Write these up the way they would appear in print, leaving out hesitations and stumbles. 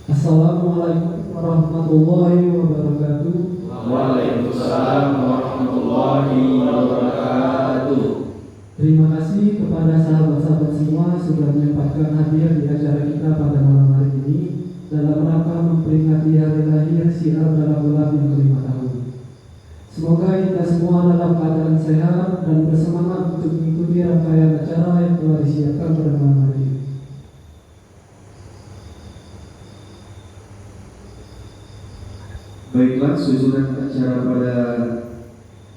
Assalamualaikum warahmatullahi wabarakatuh. Waalaikumsalam warahmatullahi wabarakatuh. Terima kasih kepada sahabat-sahabat semua sudah menyempatkan hadir di acara kita pada malam hari ini dalam rangka memperingati hari lahir syiar dalam gelap yang ke-5 tahun. Semoga kita semua dalam keadaan sehat dan bersemangat untuk mengikuti rangkaian acara yang telah disiapkan pada malam hari ini. Baiklah, susunan acara pada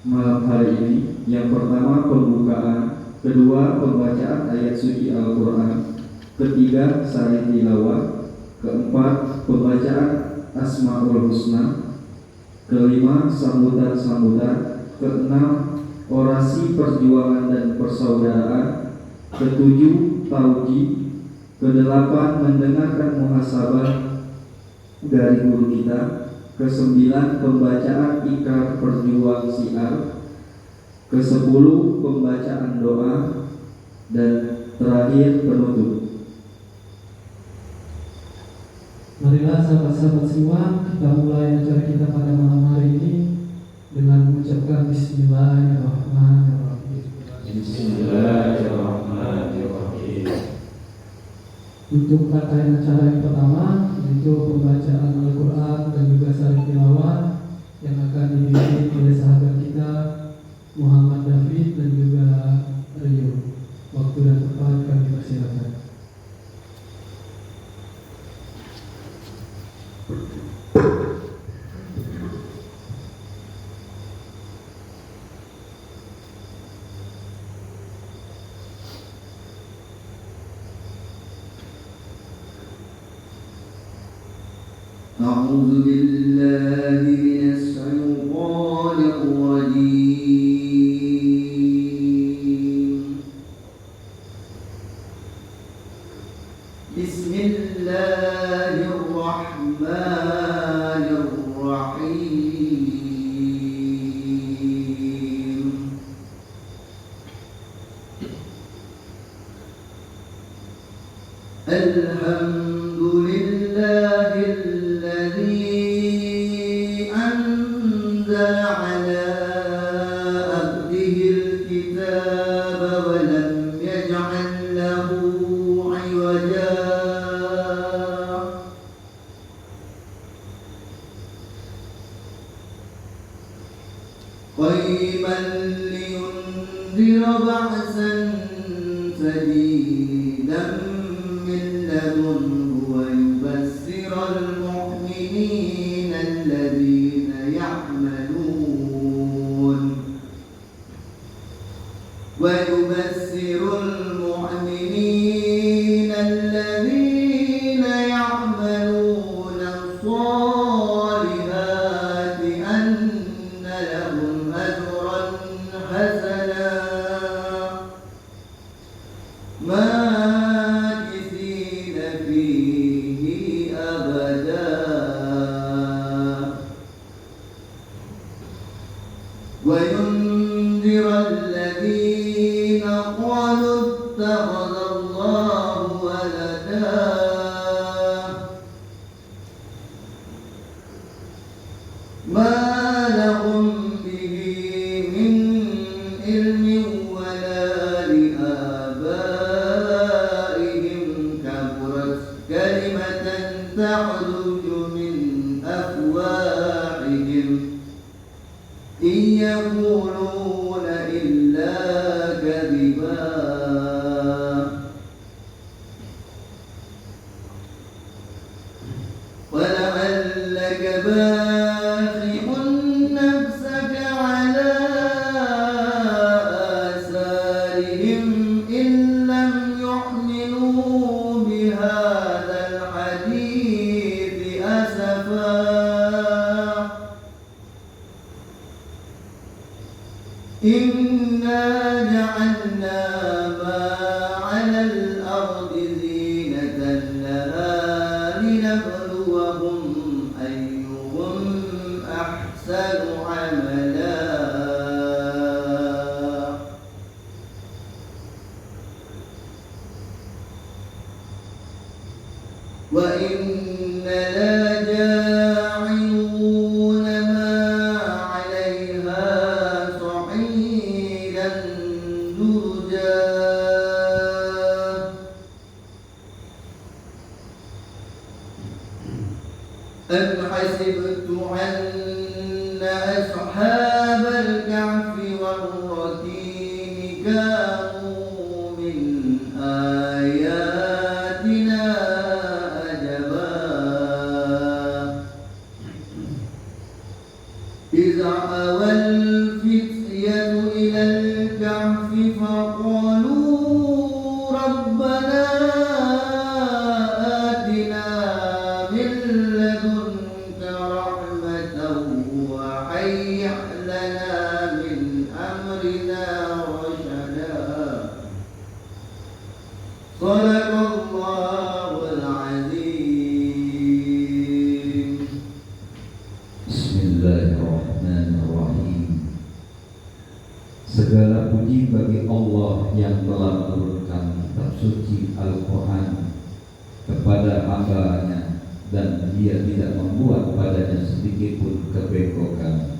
malam hari ini. Yang pertama pembukaan, kedua pembacaan ayat suci Al-Quran, ketiga sari tilawah, keempat pembacaan Asmaul Husna, kelima sambutan-sambutan, keenam orasi perjuangan dan persaudaraan, ketujuh tauji, kedelapan mendengarkan muhasabah dari guru kita, ke-9 pembacaan ikrar perjuang syiar, ke-10 pembacaan doa, dan terakhir penutup. Marilah sahabat-sahabat semua, kita mulai acara kita pada malam hari ini dengan mengucapkan Bismillahirrahmanirrahim. Bismillahirrahmanirrahim. Untuk rangkaian acara yang pertama yaitu pembacaan Al-Quran dan juga sari tilawah yang akan dipimpin oleh sahabat kita Muhammad David dan juga Rio. Waktu dan tempat kami persilakan. أعوذ بالله من الشيطان الرجيم. بسم الله الرحمن الرحيم. الحمد لله الذي أنزل على عبده الكتاب ولم يجعل له عوجا قيما لينذر بأسا شديدا من لدنه ويبشر المؤمنين الذين يعملون الصالحات أن لهم أجرا حسنا ماكثين فيه أبدا وينذر الذين قالوا اتخذ الله ولدا ما لهم به من علم ولا لآبائهم كبرت كلمة تخرج من أفواههم إن يقولون إلا كذبا ولعلك باخع نفسك على آثارهم إن لم يؤمنوا بهذا الحديث أسفا إنا جعلنا ما على الأرض زينة لها لنبلوهم أيهم أحسن عملا وإننا جاعلون ما عليها صعيدا جرزا أم حسبت أن أصحاب الكهف والرقيم كانوا من آياتنا عجبا إذ أوى الفتية إلى الكهف فقالوا ربنا آتنا من لدنك رحمة وهيئ لنا من أمرنا رشدا صدق الله العظيم. Bismillahirrahmanirrahim. Segala puji bagi Allah yang telah menurunkan kitab suci Al-Quran kepada hamba-Nya dan Dia tidak membuat padanya sedikit pun kebengkokan.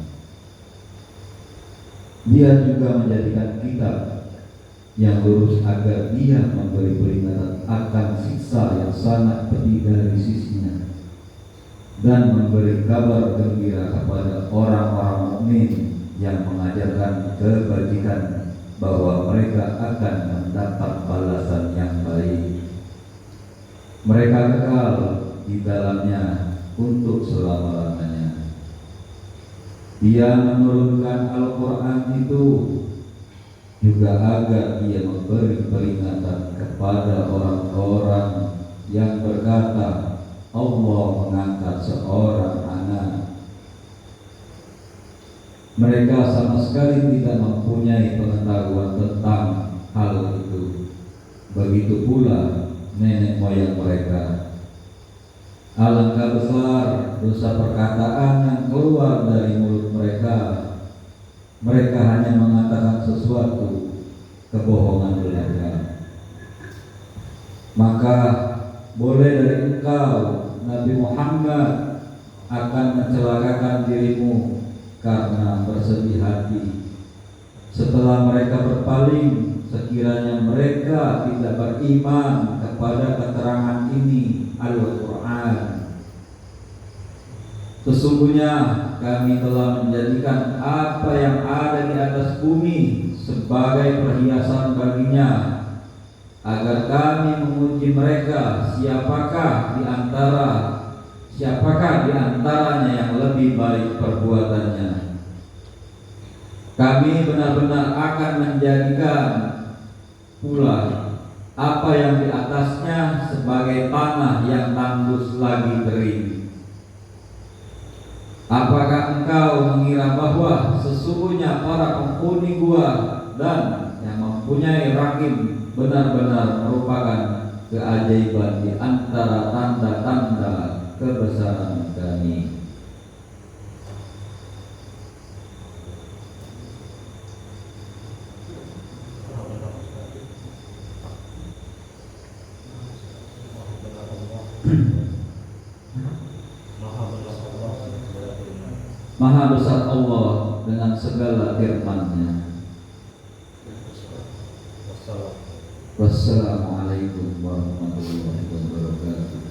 Dia juga menjadikan kitab yang lurus agar Dia memberi peringatan akan siksa yang sangat pedih dari sisinya dan memberi kabar gembira kepada orang-orang mukmin yang mengajarkan kebajikan bahwa mereka akan mendapat balasan yang baik. Mereka kekal di dalamnya untuk selama-lamanya. Dia menurunkan Al-Quran itu juga agar Dia memberi peringatan kepada orang-orang yang berkata Allah mengangkat seorang anak. Mereka sama sekali tidak mempunyai pengetahuan tentang hal itu. Begitu pula nenek moyang mereka. Alangkah besar dosa perkataan yang keluar dari mulut mereka. Mereka hanya mengatakan sesuatu kebohongan belaka. Maka boleh dari engkau Nabi Muhammad akan mencelakakan dirimu karena bersedih hati setelah mereka berpaling, sekiranya mereka tidak beriman kepada keterangan ini Al-Quran. Sesungguhnya kami telah menjadikan apa yang ada di atas bumi sebagai perhiasan baginya, agar kami menguji mereka siapakah di antaranya yang lebih baik perbuatannya. Kami benar-benar akan menjadikan pula apa yang di atasnya sebagai tanah yang tandus lagi kering. Apakah engkau mengira bahwa sesungguhnya para penghuni gua dan yang mempunyai rahim benar-benar merupakan keajaiban di antara tanda-tanda kebesaran kami? Maha besar Allah dengan segala firman-Nya. Wassalamualaikum warahmatullahi wabarakatuh.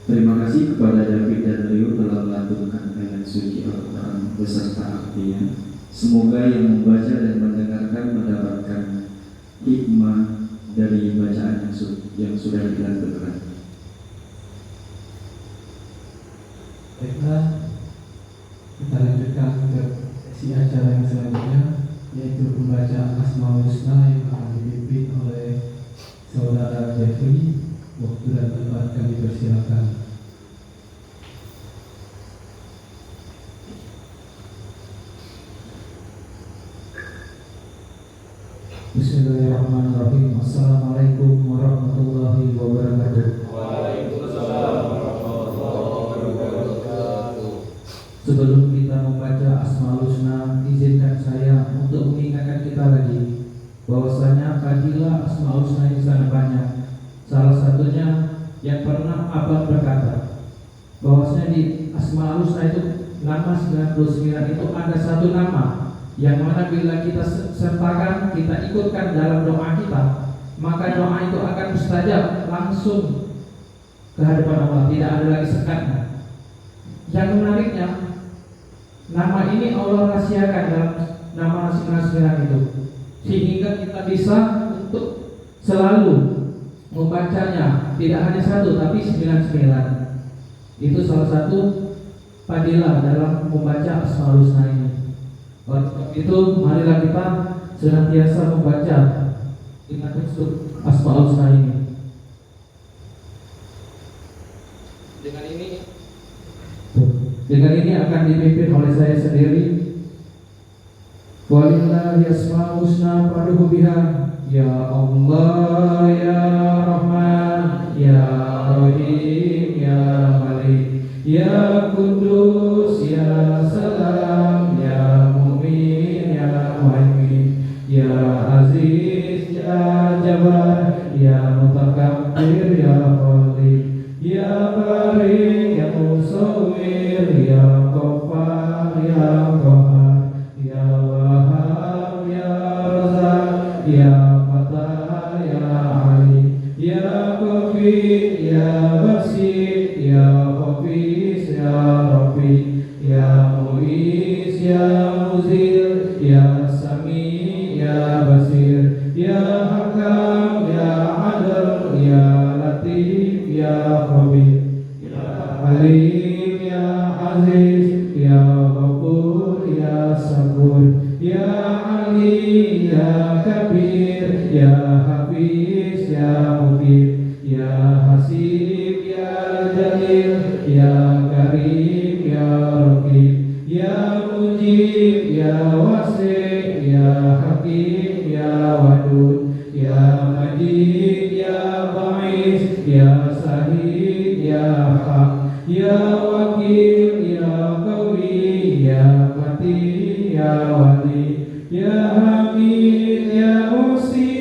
Terima kasih kepada David dan Rio telah melantunkan ayat suci Al-Quran beserta artinya. Semoga yang membaca dan mendengarkan mendapatkan hikmah dari bacaan yang sudah dilantunkan. Baiklah, kita lanjutkan ke sesi acara yang selanjutnya, yaitu pembacaan Asmaul Husna yang akan dipimpin oleh Saudara Jeffrey. Waktu dan tempat kami persilakan. Bismillahirrahmanirrahim. Assalamualaikum warahmatullahi wabarakatuh. Waalaikumsalam warahmatullahi wabarakatuh. Sebelum kita membaca salah satunya yang pernah Abah berkata bahwasanya di Asmaul Husna itu nama 99 itu ada satu nama yang mana bila kita sertakan, kita ikutkan dalam doa kita, maka doa itu akan mustajab langsung ke hadapan Allah, tidak ada lagi sekatnya. Yang menariknya, nama ini Allah rahasiakan dalam nama 99 itu, sehingga kita bisa untuk selalu membacanya, tidak hanya satu tapi 99. Itu salah satu fadilah dalam membaca Asmaul Husna ini. Oleh sebab itu, marilah kita senantiasa membaca dengan unsur Asmaul Husna ini. Dengan ini akan dipimpin oleh saya sendiri. Walillahi asmaul husna fad'uhu biha, ya Allah ya Rahman ya Rahim ya Malik ya Kudus ya Salam ya Mu'min ya Muhaimin ya Aziz ya Jabbar ya Mutakabbir ya Khalik ya Bari ya Musawwir ya Ghaffar ya Qahhar ya Wahhab ya Razzaq ya Fatah ya Ali ya Qafi ya Basir ya Hafiz ya Rafi ya Mu'iz ya Muzil ya Sami ya Basir ya Hakam ya Adl ya Latif ya Khabir ya Alim ya Aziz ya Ghafur ya Sabur ya Ali ya Kabir ya Hafiz ya Mubin ya Hasib ya Jalil ya Karim ya Raqib ya Mujib ya Wasi' ya Hakim ya Wadud ya Majid ya Ba'is ya Sahid ya Haq ya Wakil ya Qawi ya Mati ya Wali ya Hamid ya Musi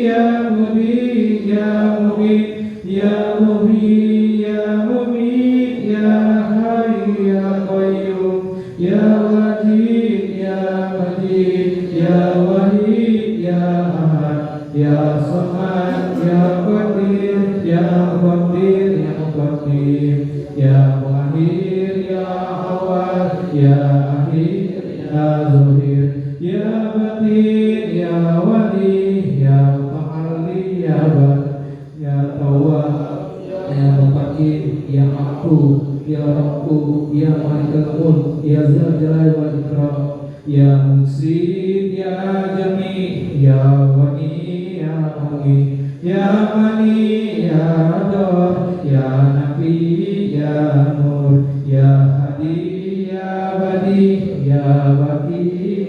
ya Mubin ya Mubin ya Muhyi ya Mumit ya Hayy ya Qayyum ya Wajid ya Majid ya Wahid ya Ahad ya Samad ya Qadir ya Qadir ya Qadir ya Muakhir ya Awal ya Akhir ya Zuhir ya Batin ya Wali ya Ma'ali ya Bad ya Tawwab ya Muqaddim ya Afu ya Rabbu ya Malikul Mulk ya Dzal Jalali wal Ikram ya Muhsin ya Jami ya Wani ya Mu'min ya Mani ya Dar ya Nafi ya Nur ya Hadi ya Badi ya Baki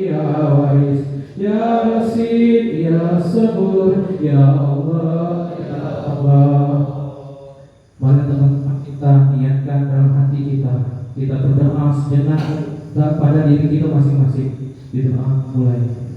ya Waris ya Rasid ya Sabur ya Allah ya Allah. Mari teman-teman kita niatkan dalam hati kita, kita berdoa sejenak pada diri kita masing-masing. Doa mulai.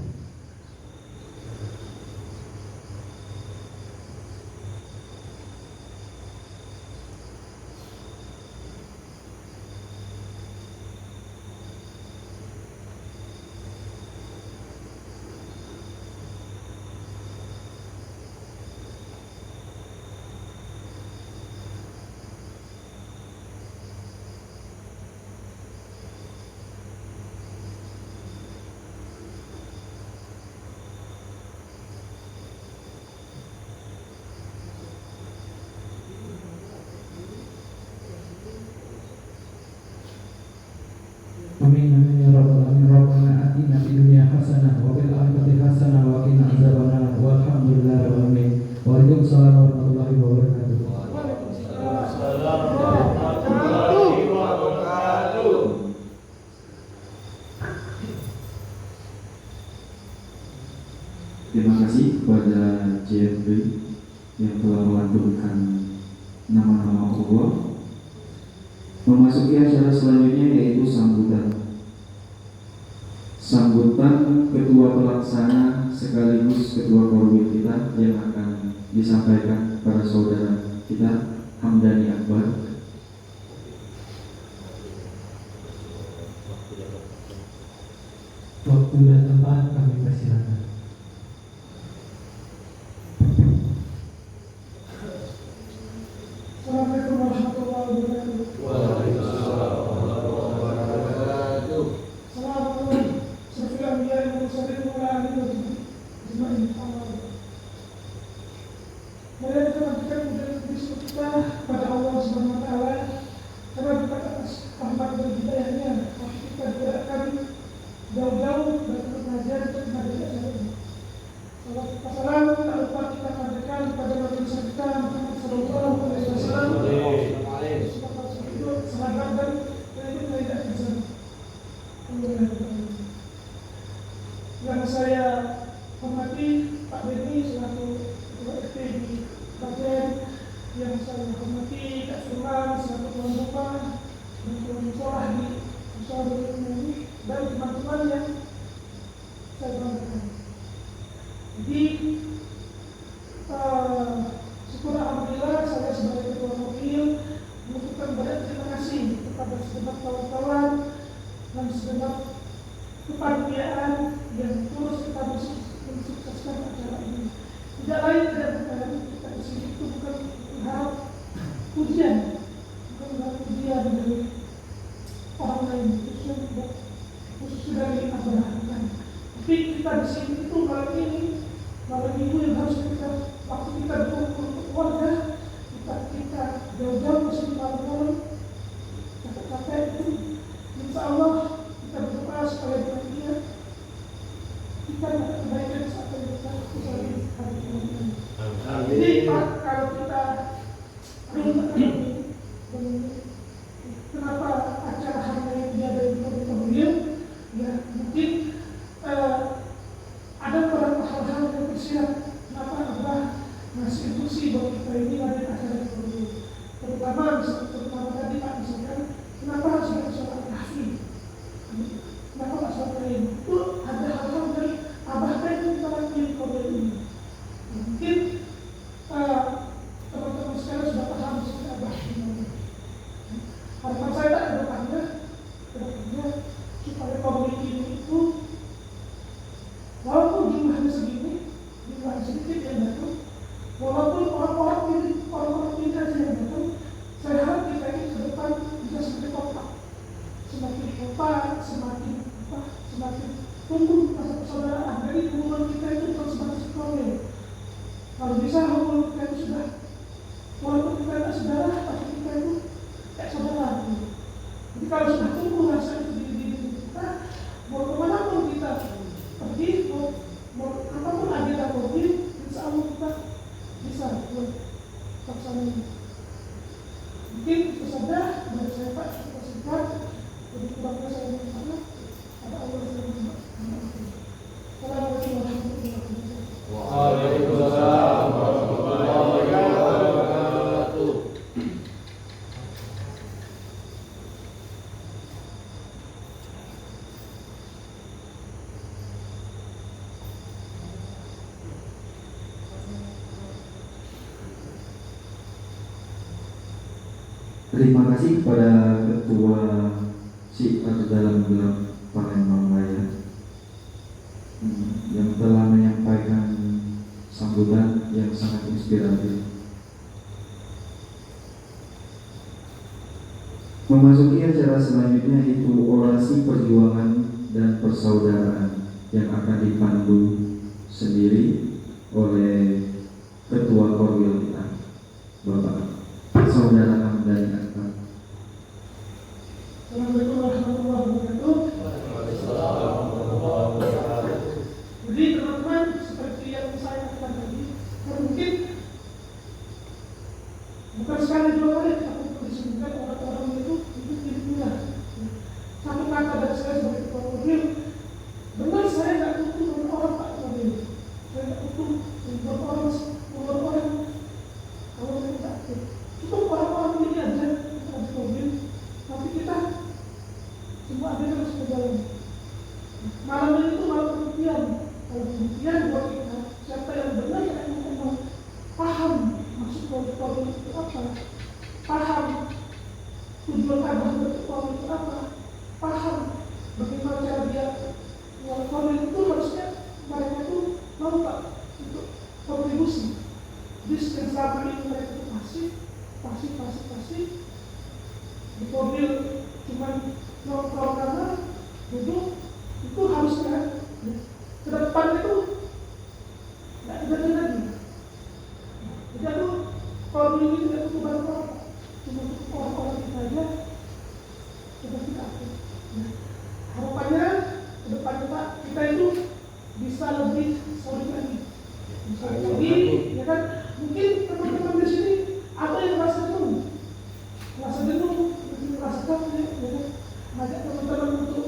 Amin amin ya rabbal alamin. Rabbana atina fid dunya hasanah wa fil akhirati hasanah wa qina adzabannar. Walhamdulillahi rabbil alamin. Waalaikumsalam warahmatullahi wabarakatuh. Waalaikumsalam warahmatullahi wabarakatuh. Terima kasih kepada JFB yang telah melantunkan nama-nama Allah. Memasuki acara selanjutnya yaitu sambutan ketua pelaksana sekaligus ketua korwil kita yang akan disampaikan para saudara kita Hamdani Akbar. Waktu dan tempat kami persilakan. Assalamualaikum warahmatullahi wabarakatuh. Waalaikumsalam warahmatullahi wabarakatuh. Assalamualaikum warahmatullahi wabarakatuh. Mari kita lanjutkan diskusi kita pada Allah Subhanahu wa taala karena kita atas rahmat dan hidayahnya kita tidak akan jauh-jauh dari pengajian untuk menghadirkan acara ini. Salam tak lupa kita panjatkan kepada Nabi kita Muhammad sallallahu alaihi wasallam. Sahabat dan tidak bisa. Yang saya hormati Pak Beni selaku Ketua RT di Klaten, yang saya hormati Kak Firman selaku tuan rumah dan tuan sekolah di usaha ini, dan teman-teman yang saya banggakan. Jadi syukur alhamdulillah saya sebagai ketua mobil mengucapkan banyak terima kasih kepada segenap kawan-kawan dan segenap kepanitiaan yang terus kita mensukseskan acara ini. Tidak lain tidak bukan kita di sini itu bukan mengharap pujian, bukan mengharap pujian dari orang lain, khususnya dari Abraham. Tapi kita di sini itu malam minggu yang harus kita waktu kita berkumpul keluarga, kita jauh-jauh ke sini malam-malam, capek-capek itu, insya Allah kita berdoa supaya dia kita dapat kebaikan saat kita usai hari ini. Jadi Pak, kalau kita kenapa acara hari ini ada di Pemilihan, ya mungkin ada beberapa hal-hal yang tersirat. Kenapa Allah ngasih instruksi buat kita ini ada acara Pemilihan, terutama tadi Pak misalkan kenapa harus ada sholat tahfidz, kenapa nggak sholat lain, itu ada hal-hal dari abah itu kita lakuin Pemilihan ini. Mungkin teman-teman sekalian sudah paham seperti abah ini. Harapan saya tak kedepannya supaya Pemilihan ini itu walaupun jumlahnya segini, jumlahnya sedikit yang datang, walaupun orang-orang pintar yang datang, saya harap kita ini ke depan bisa semakin kompak, semakin tumbuh rasa persaudaraan. Jadi hubungan kita itu bukan sebatas keluarga. Kalau bisa hubungan kita itu sudah, walaupun kita tidak saudara, tapi kita itu kayak saudara. Jadi kalau sudah tumbuh rasa itu di diri kita, mau kemanapun kita pergi, mau apapun agenda pergi, insya Allah kita bisa laksanakan. Mungkin itu saja dari saya Pak, kita singkat. Jadi kurangnya saya minta maaf. Ada Allah yang berhormat. Assalamualaikum warahmatullahi wabarakatuh. Waalaikumsalam warahmatullahi wabarakatuh. Terima kasih kepada Ketua SIPAR dalam gelar Palembang Raya yang telah menyampaikan sambutan yang sangat inspiratif. Memasuki acara selanjutnya itu orasi perjuangan dan persaudaraan yang akan dipandu sendiri oleh Ketua Korwil kita, Bapak Saudara Hamdani Akbar. Assalamualaikum warahmatullahi wabarakatuh. Jadi teman-teman, seperti yang saya katakan tadi, mungkin bukan sekali dua kali kita disebutkan orang-orang itu tidak. Satu kata dari saya sebagai ketua mobil, benar saya tidak butuh dengan orang Pak mobil. Saya tidak butuh dengan orang kalau saya tidak aktif. Cukup orang-orang ini aja kita ada mobil, tapi kita semua ada harus berjalan. Malam ini itu malam pembuktian. Kalau pembuktian buat kita, siapa yang benar yang memang itu apa, paham tujuan Abah bertuah itu apa, paham bagaimana cara dia kalau itu harusnya mereka itu mau Pak untuk kontribusi. Jadi selama ini mereka itu pasif di mobil cuman nongkrong karena duduk, itu harusnya ke depan itu nggak jadi lagi. Jadi aku kalau ini tidak cukup banyak orang, cuma orang-orang kita aja sudah tidak aktif. Harapannya ke depannya Pak, kita itu bisa lebih solid lagi, ya kan? Mungkin teman-teman di sini ada yang merasa jenuh, merasa capek, ya kan? Ngajak teman-teman untuk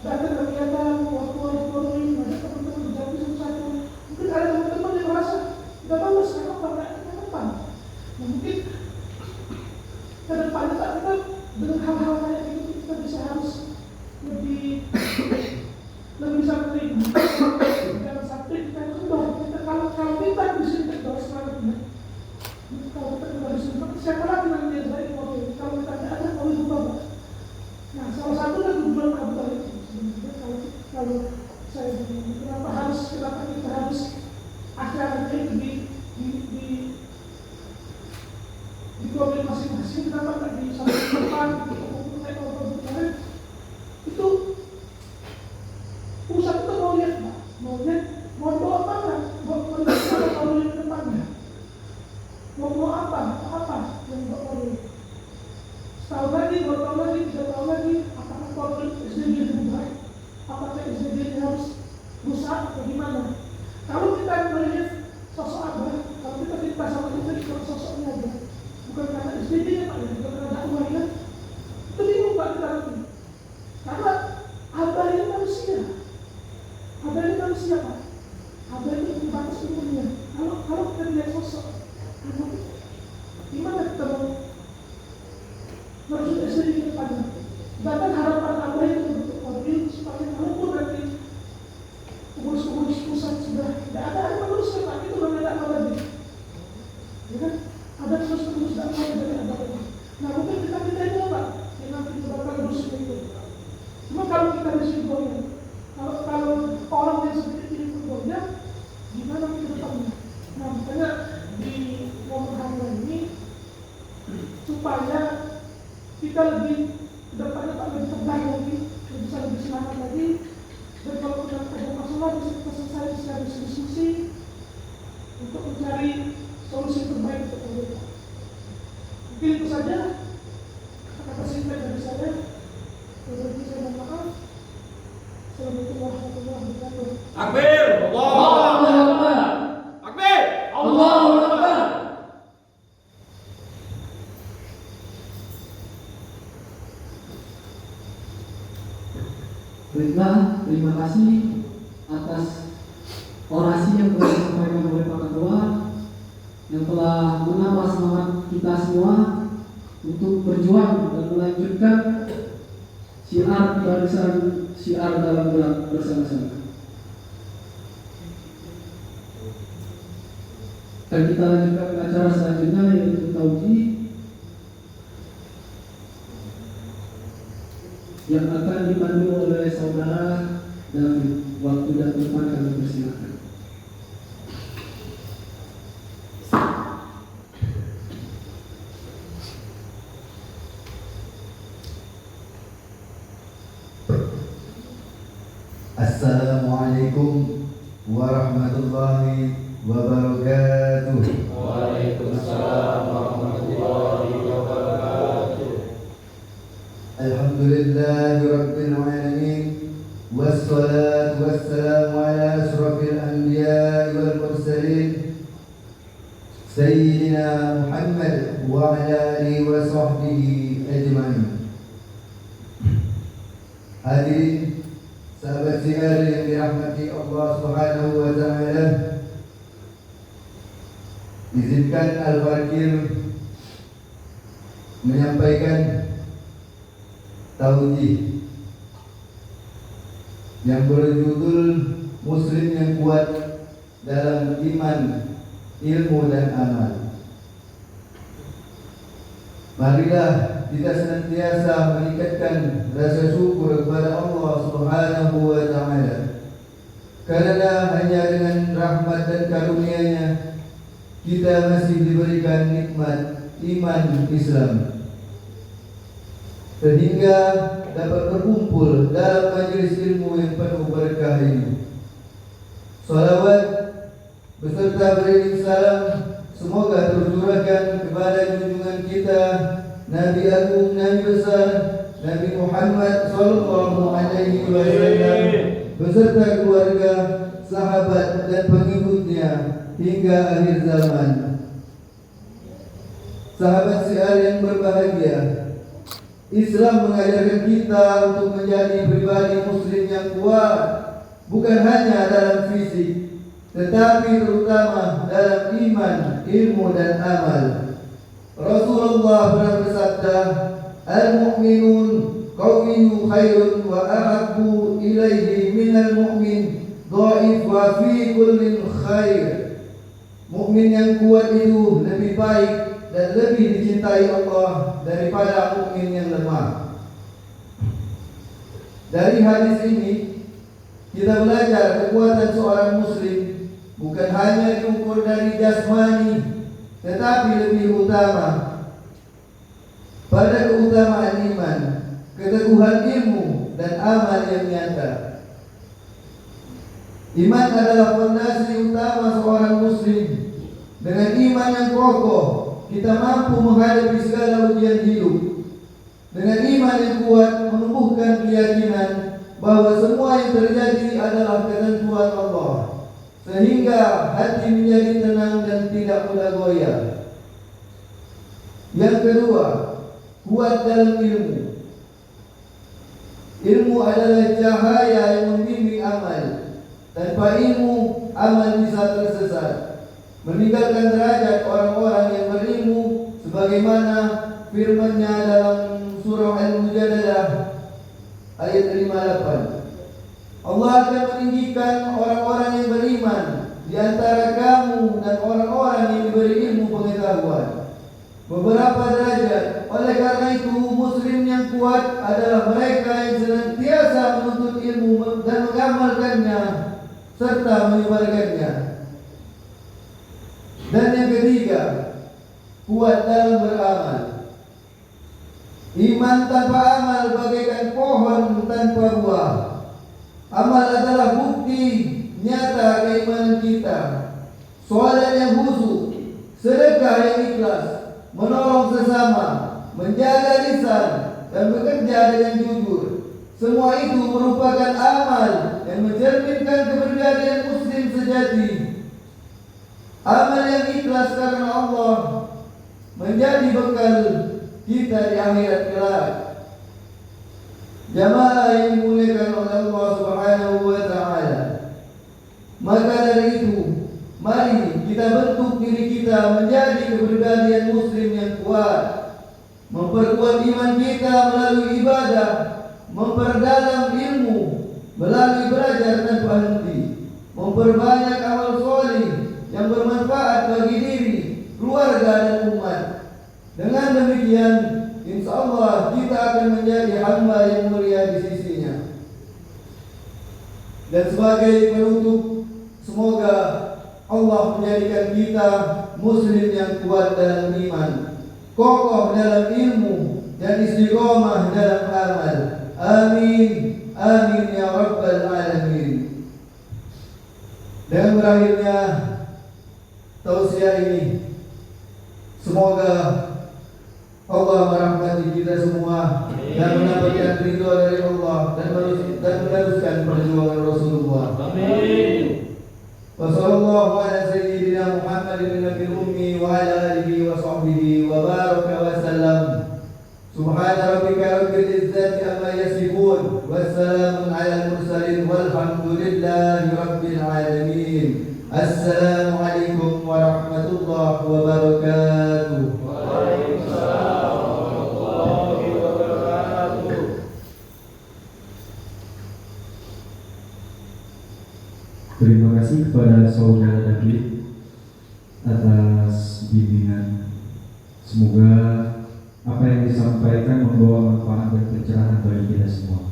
datang ke kegiatan, waktu-waktu, ngajak teman-teman berjauh satu-satu. Mungkin ada teman-teman yang merasa tidak bagus, kenapa? Nah, mungkin ke depannya Pak, kita dengan hal-hal kayak gitu kita bisa harus lebih bisa menerima. Jangan sampai kita kendor. Kalau kita di sini kendor semangatnya, kalau kita kendor di sini, siapa lagi yang dia dari mobil? Kalau kita tidak ada, kalau itu Bapak. Nah, salah satu dari tujuan Abu itu sebenarnya kalau saya bilang kenapa kita harus acaranya itu di mobil masing-masing, kenapa nggak di satu depan itu pusat itu mau lihat Pak, mau bawa mana, mau lihat ke depannya, mau apa yang bawa lihat. Setahun lagi, 2 tahun lagi, 3 tahun lagi, apakah korban SDG lebih baik? Apakah SDG harus rusak atau gimana? Kalau kita melihat sosok Abah, kalau kita cerita sama kita sosoknya aja, bukan karena SDG-nya Pak, bukan karena dakwahnya, itu bingung Pak kita nanti. Karena Abah ini manusia Pak. Abah itu terbatas umurnya. Kalau kita lihat sosok Abah, gimana kita mau merujuk SDG ke depannya? Bahkan harapan Abah itu untuk mobil supaya kalaupun nanti pengurus-pengurus pusat sudah tidak ada pengurus Pak, itu sudah tidak ada lagi. Ya kan? Ada pengurus tidak ada dari Abah lagi. Nah, mungkin kita itu Pak, yang nanti berapa pengurus itu. Cuma kalau kita di sini kalau orang yang seperti ini pun gimana kita depannya? Nah, makanya di momen hari ini supaya kita lebih depannya Pak lebih tegar lagi, bisa lebih semangat lagi. Dan kalau kita ada masalah bisa kita selesai secara diskusi untuk mencari solusi terbaik untuk kita. Mungkin itu saja kata singkat dari saya. Terima saya mohon maaf. Assalamualaikum warahmatullahi wabarakatuh. Takbir! Allahu Akbar! Takbir! Allahu Akbar! Baiklah, terima kasih atas orasi yang telah disampaikan oleh Pak Ketua yang telah menambah semangat kita semua untuk berjuang dan melanjutkan syiar dalam gerak bersama-sama. Dan kita lanjutkan ke acara selanjutnya yaitu tauji yang akan dipandu oleh saudara David. Waktu dan tempat kami persilakan. Assalamualaikum warahmatullahi wabarakatuh. Waalaikumsalam warahmatullahi wabarakatuh. Alhamdulillahi rabbil alamin. Wassalatu wassalamu ala asrafil anbiya'i wal mursalin Sayyidina Muhammad wa ala alihi wa sahbihi ajma'in. Hadirin sahabat siar yang dirahmati Allah Subhanahu wa taala, izinkan Al-Fakir menyampaikan tauji yang berjudul Muslim yang kuat dalam iman, ilmu dan amal. Marilah kita senantiasa meningkatkan rasa syukur kepada Allah Subhanahu wa Ta'ala, karena hanya dengan rahmat dan karunia-Nya kita masih diberikan nikmat iman Islam, sehingga dapat berkumpul dalam majelis ilmu yang penuh berkah ini. Salawat beserta beriring salam semoga tercurahkan kepada junjungan kita Nabi Agung, Nabi besar, Nabi Muhammad sallallahu alaihi wasallam beserta keluarga, sahabat dan pengikutnya hingga akhir zaman. Sahabat sekalian yang berbahagia, Islam mengajarkan kita untuk menjadi pribadi muslim yang kuat, bukan hanya dalam fisik, tetapi terutama dalam iman, ilmu dan amal. Rasulullah pernah bersabda, "Al-mu'minun qawiyyu khairun wa ahabbu ilaihi minal mu'min dhaif wa fi kullin khair." Mukmin yang kuat itu lebih baik dan lebih dicintai Allah daripada mukmin yang lemah. Dari hadis ini kita belajar kekuatan seorang muslim bukan hanya diukur dari jasmani, tetapi lebih utama pada keutamaan iman, keteguhan ilmu dan amal yang nyata. Iman adalah fondasi utama seorang muslim. Dengan iman yang kokoh, kita mampu menghadapi segala ujian hidup. Dengan iman yang kuat, menumbuhkan keyakinan bahwa semua yang terjadi adalah ketentuan Allah, sehingga hati menjadi tenang dan tidak mudah goyah. Yang kedua, kuat dalam ilmu. Ilmu adalah cahaya yang membimbing amal. Tanpa ilmu, amal bisa tersesat, meninggalkan derajat orang-orang yang berilmu, sebagaimana firman-Nya dalam surah Al-Mujadalah ayat 58. Allah akan meninggikan orang-orang yang beriman di antara kamu dan orang-orang yang diberi ilmu pengetahuan beberapa derajat. Oleh karena itu, muslim yang kuat adalah mereka yang senantiasa menuntut ilmu dan mengamalkannya serta menyebarkannya. Dan yang ketiga, kuat dalam beramal. Iman tanpa amal bagaikan pohon tanpa buah. Amal adalah bukti nyata keimanan kita. Salat yang khusyuk, sedekah yang ikhlas, menolong sesama, menjaga lisan dan bekerja dengan jujur. Semua itu merupakan amal yang mencerminkan kepribadian muslim sejati. Amal yang ikhlas karena Allah menjadi bekal kita di akhirat kelak. Jamaah yang dimuliakan oleh Allah Subhanahu wa Ta'ala, maka dari itu, mari kita bentuk diri kita menjadi kepribadian muslim yang kuat, memperkuat iman kita melalui ibadah, memperdalam ilmu melalui belajar tanpa henti, memperbanyak amal soleh yang bermanfaat bagi diri, keluarga dan umat. Dengan demikian, insya Allah kita akan menjadi hamba yang mulia di sisinya. Dan sebagai penutup, semoga Allah menjadikan kita muslim yang kuat dalam iman, kokoh dalam ilmu, dan istiqomah dalam amal. Amin, amin ya rabbal alamin. Dengan berakhirnya tausiah ini, semoga Allah merahmati kita semua dan mendapatkan ridho dari Allah dan meneruskan perjuangan Rasulullah. Amin. Wassallallahu ala sayyidina Muhammadin nabiyil ummi wa ala alihi wa sahbihi wa baraka wa sallam. Subhana rabbika rabbil izzati amma yasifun, wassalamun ala mursalin, walhamdulillahi rabbil alamin. Assalamualaikum warahmatullahi wabarakatuh. Waalaikumsalam warahmatullahi wabarakatuh. Terima kasih kepada saudara David atas bimbingan. Semoga apa yang disampaikan membawa manfaat dan pencerahan bagi kita semua.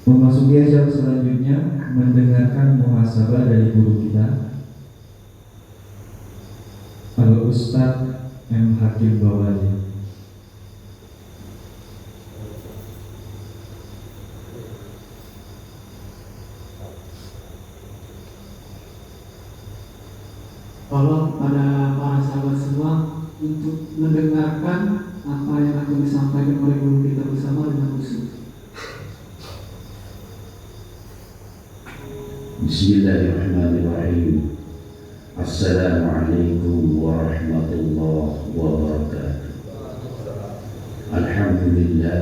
Memasuki acara selanjutnya, mendengarkan muhasabah dari guru kita, Al-Ustadz M. Hakim Bawazi. Tolong pada para sahabat semua untuk mendengarkan apa yang akan disampaikan oleh guru kita bersama dengan khusus. Bismillahirrahmanirrahim. Assalamualaikum warahmatullahi wabarakatuh. Alhamdulillah,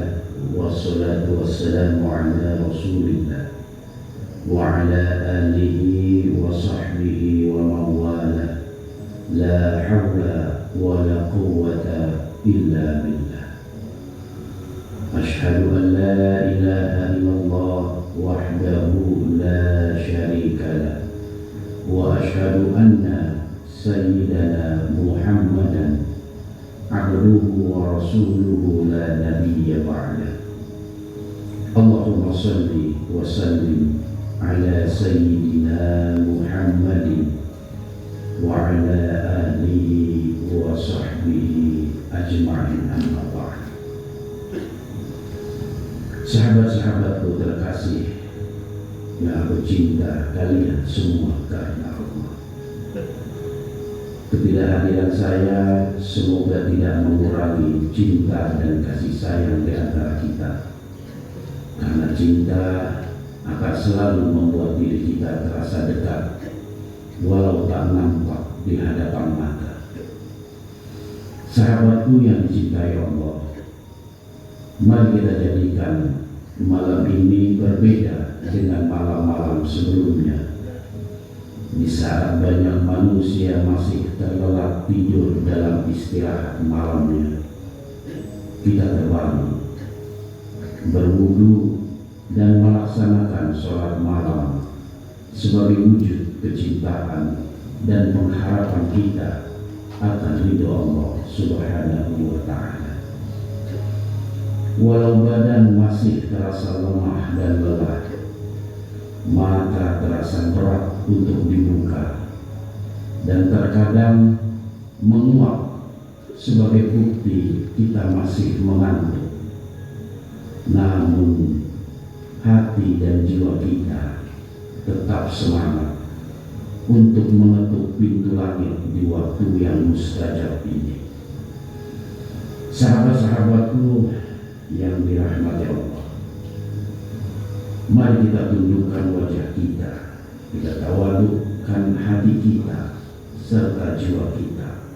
wassalatu wassalamu ala rasulillah wa ala alihi wa sahbihi wa mawala. La hawla wa la quwwata illa billah. Ashhadu an la ilaha illallah wahdahu la syarika lah, wa ashhadu anna sayyidana Muhammadan abduhu wa rasuluhu la nabiyya ba'dah. Allahumma salli wa sallim ala sayyidina Muhammadin wa ala alihi wa sahbihi ajma'in, amma ba'd. Sahabat-sahabatku terkasih yang aku cinta, kalian semua karena Allah. Ketidakhadiran saya semoga tidak mengurangi cinta dan kasih sayang di antara kita, karena cinta akan selalu membuat diri kita terasa dekat walau tak nampak di hadapan mata. Sahabatku yang dicintai Allah, mari kita jadikan malam ini berbeda dengan malam-malam sebelumnya. Di saat banyak manusia masih terlelap tidur dalam istirahat malamnya, kita terbangun, berwudu dan melaksanakan sholat malam sebagai wujud kecintaan dan pengharapan kita akan ridho Allah Subhanahu wa ta'ala. Walau badan masih terasa lemah dan lelah, mata terasa berat untuk dibuka dan terkadang menguap sebagai bukti kita masih mengantuk. Namun hati dan jiwa kita tetap semangat untuk mengetuk pintu langit di waktu yang mustajab ini. Sahabat-sahabatku yang dirahmati Allah, mari kita tundukkan wajah kita, kita tawadukkan hati kita serta jiwa kita,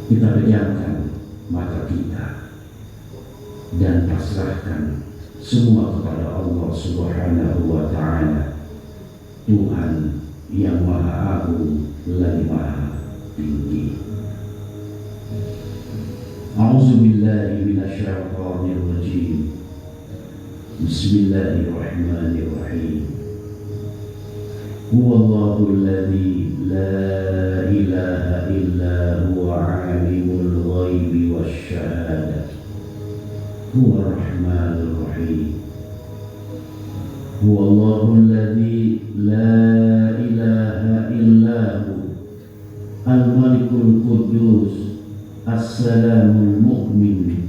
kita pejamkan mata kita dan pasrahkan semua kepada Allah Subhanahu wa ta'ala, Tuhan yang maha agung lagi maha tinggi. A'udzu billahi minasyaitonir rajim. Bismillahirrahmanirrahim. Huwallahul ladzi la ilaha illa huwa 'alimul ghaibi wasyahadah. Huwar rahmanur rahim. Huwallahul ladzi la ilaha illa hu al-malikul quddus as-salamul mu'min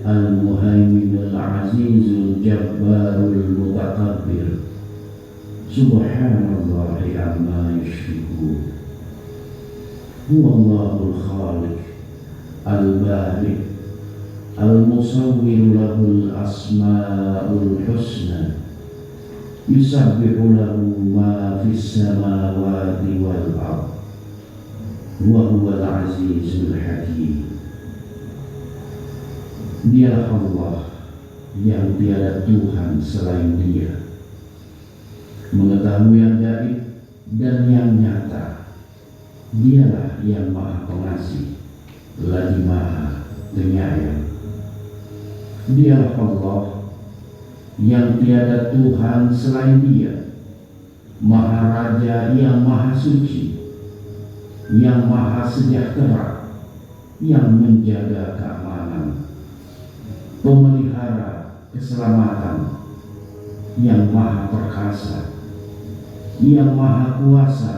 al-muhaiminul azizul jabbarul mutakabbir. Subhanallahi amma yushrikun. Huwallahul khaliq al-bari' al-musawwir lahul asma'ul husna. Yusabbihu lahu ma fis samawati wal ardh. Wa huwal azizul hakim. Dialah Allah yang tiada Tuhan selain Dia, mengetahui yang gaib dan yang nyata. Dialah yang maha pengasih lagi maha penyayang. Dialah Allah yang tiada Tuhan selain Dia, Maha Raja yang maha suci. yang maha sejahtera, yang menjaga keamanan, pemelihara keselamatan, yang maha perkasa, yang maha kuasa,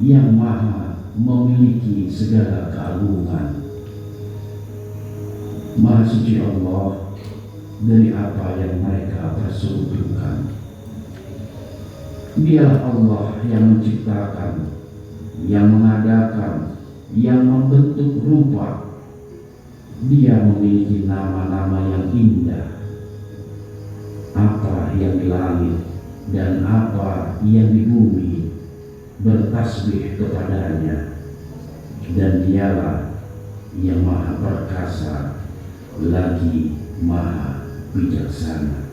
yang maha memiliki segala keagungan. Maha suci Allah dari apa yang mereka persekutukan. Dialah Allah yang menciptakan, yang mengadakan, yang membentuk rupa. Dia memiliki nama-nama yang indah. Apa yang di langit dan apa yang di bumi bertasbih kepadanya, dan dialah yang maha perkasa lagi maha bijaksana.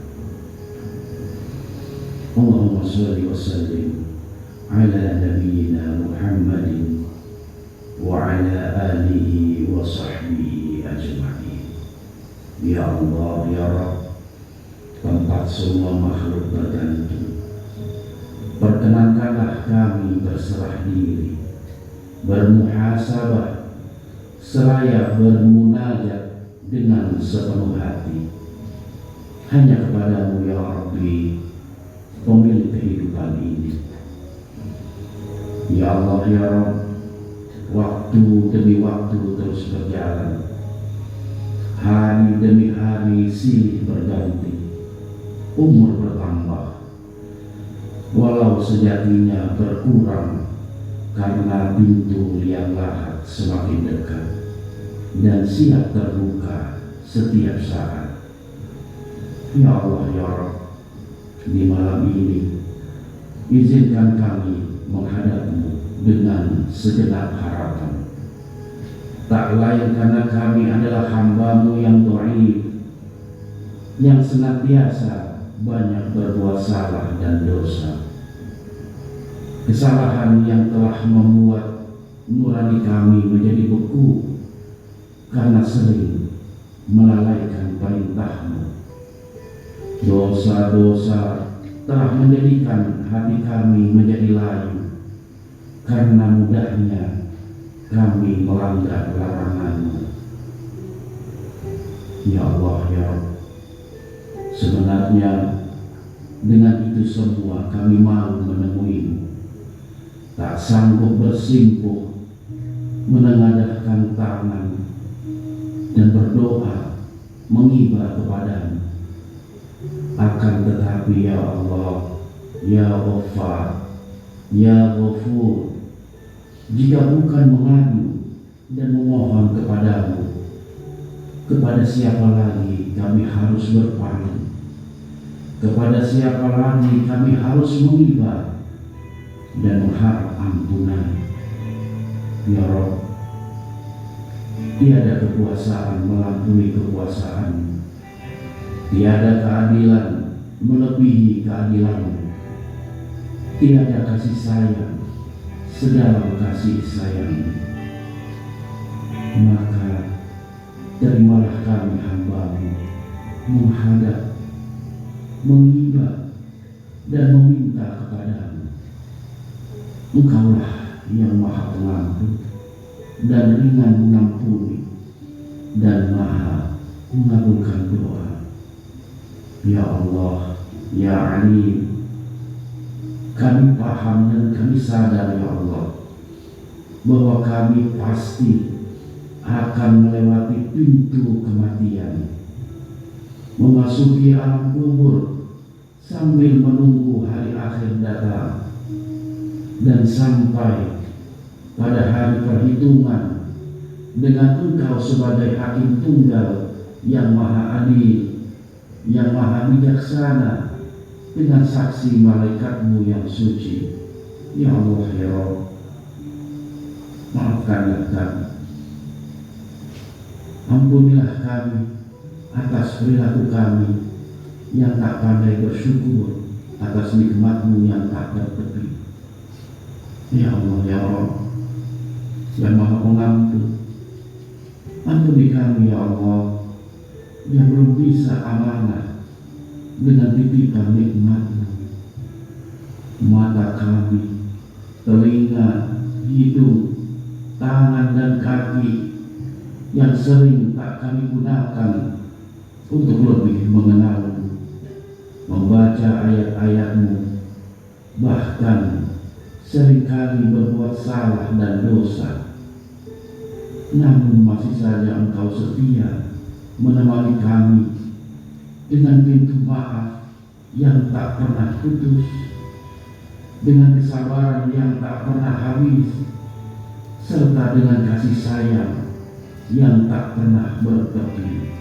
Allahumma shalli wa sallim ala nabiyyina Muhammadin wa ala alihi wa sahbihi ajma'in. Ya Allah, ya Rabb, tempat semua makhluk bergantung, perkenankanlah kami berserah diri, bermuhasabah, seraya bermunajat dengan sepenuh hati hanya kepadamu ya Rabbi, pemilik kehidupan ini. Ya Allah, ya Rabb, waktu demi waktu terus berjalan, hari demi hari silih berganti, umur bertambah, walau sejatinya berkurang karena pintu liang lahat semakin dekat dan siap terbuka setiap saat. Ya Allah, ya Rabb, di malam ini izinkan kami menghadapmu dengan segenap harapan. Tak lain karena kami adalah hamba-Mu yang dhaif, yang senantiasa banyak berbuat salah dan dosa. Kesalahan yang telah membuat nurani kami menjadi beku karena sering melalaikan perintah-Mu. Dosa-dosa telah menjadikan hati kami menjadi layu karena mudahnya kami melanggar larangan-Mu. Ya Allah, ya Rabb, sebenarnya dengan itu semua kami mau menemui-Mu, tak sanggup bersimpuh, menengadahkan tangan dan berdoa mengibar kepadamu. Akan tetapi ya Allah, ya Ghaffar, ya Ghafur, jika bukan mengadu dan memohon kepadamu, kepada siapa lagi kami harus berpaling? Kepada siapa lagi kami harus mengibar dan mengharap ampunan? Ya Rabb, tiada kekuasaan melampaui kekuasaan-Mu, tiada keadilan melebihi keadilan-Mu, tiada kasih sayang sedalam kasih sayang-Mu. Maka terimalah kami hamba-Mu menghadap, mengibar dan meminta kepadamu. Engkaulah yang maha pengampun dan ringan mengampuni dan maha mengabulkan doa. Ya Allah, ya Alim, kami paham dan kami sadar ya Allah bahwa kami pasti akan melewati pintu kematian, memasuki alam kubur sambil menunggu hari akhir datang, dan sampai pada hari perhitungan dengan Engkau sebagai hakim tunggal yang maha adil, yang maha bijaksana, dengan saksi malaikat-Mu yang suci. Ya Allah, ya Rabb, maafkanlah kami, ampunilah kami atas perilaku kami yang tak pandai bersyukur atas nikmat-Mu yang tak tertepi. Ya Allah, ya Rabb, yang maha pengampun, ampuni kami ya Allah yang belum bisa amanah dengan titipan nikmat-Mu. Mata kami, telinga, hidung, tangan dan kaki yang sering tak kami gunakan untuk lebih mengenal-Mu, membaca ayat-ayat-Mu, bahkan seringkali berbuat salah dan dosa. Namun masih saja Engkau setia menemani kami dengan pintu maaf yang tak pernah putus, dengan kesabaran yang tak pernah habis, serta dengan kasih sayang yang tak pernah bertepi.